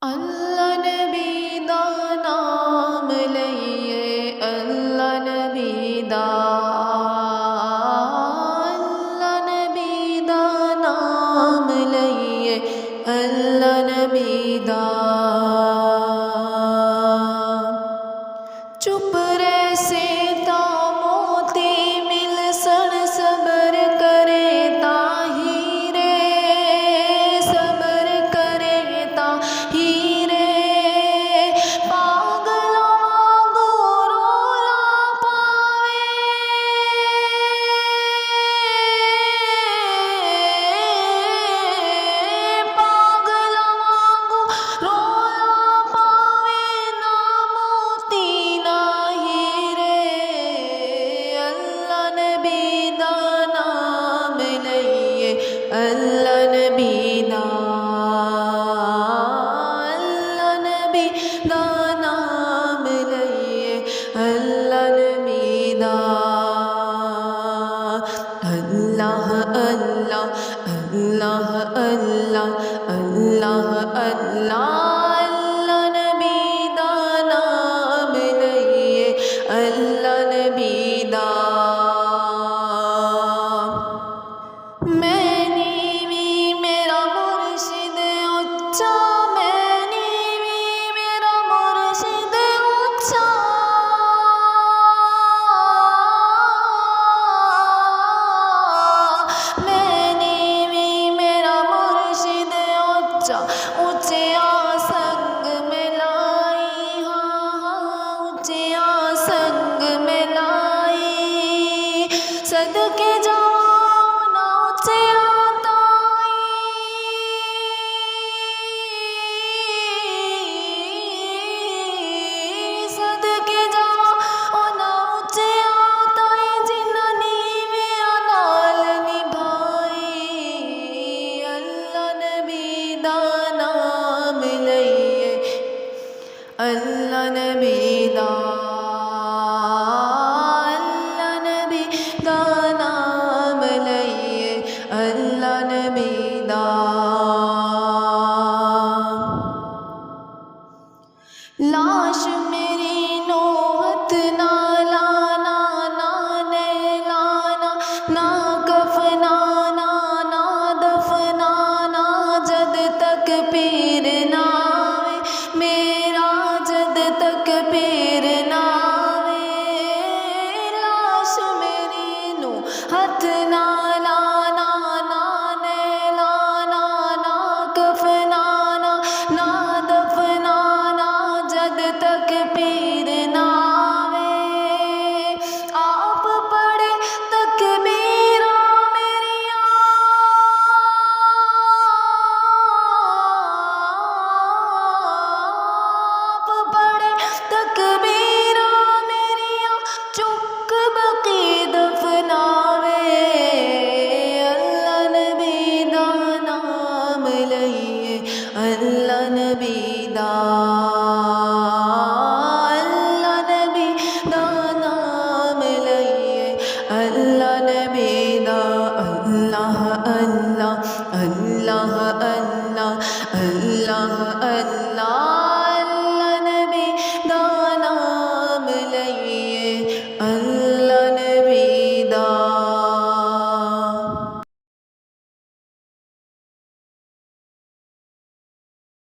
अल्लाह नबी दा नाम लइए, अल्लाह नबी दा, अल्लाह नबी दा नाम लइए, अल्लाह नबी दा। चुप रैसे ता मोती मिलसन, सबर करे ता हीरे, सबर करे ता हीरे। पागला वांगू रोला पावे, पागला वांगू रोला पावे, ना मोती ना हीरे। अल्लाह नबी दा नाम लइए, अल्लाह नबी दा, अल्लाह नबी दा नाम लइए, अल्लाह नबी दा। अल्लाह अल्लाह अल्लाह अल्लाह अल्लाह अल्लाह, अल्लाह नबी दा नाम लइए, अल्लाह नबी दा। मैं नीवी मेरा मुर्शिद उच्चा, मैं नीवी मेरा मुर्शिद उच्चा। मैं नीवी मेरा मुर्शिद उच्चा, ऊंचिया संग में लाई, हाँ हाँ ऊंचिया संग में लाई। सदके जाओ ना ऊंचिया ताई, सदके जाओ ना ऊंचिया ताई, जिन्ना नीविया नाल निभाई। अल्लाह नबी दा नाम लइए, अल्लाह नबी दा, अल्लाह नबी दा नाम लइए, अल्लाह नबी दा। लाश मेरी नोहत ना लाना, ना नहलाना, ना कफनाना, ना दफनाना, जद तक पीर ना आवे मेरा, जद तक पीर ना आवे। लाश मेरी नोहत ना लाना, ना नहलाना, ना कफनाना, ना दफनाना, जद तक पीर ना आवे। आप पढ़े तकबीरा मेरिया, आप पढ़े तकबीरा मेरिया, चुक बकी दफनावे। अल्लाह नबी दा नाम लइए, अल्लाह नबी दा।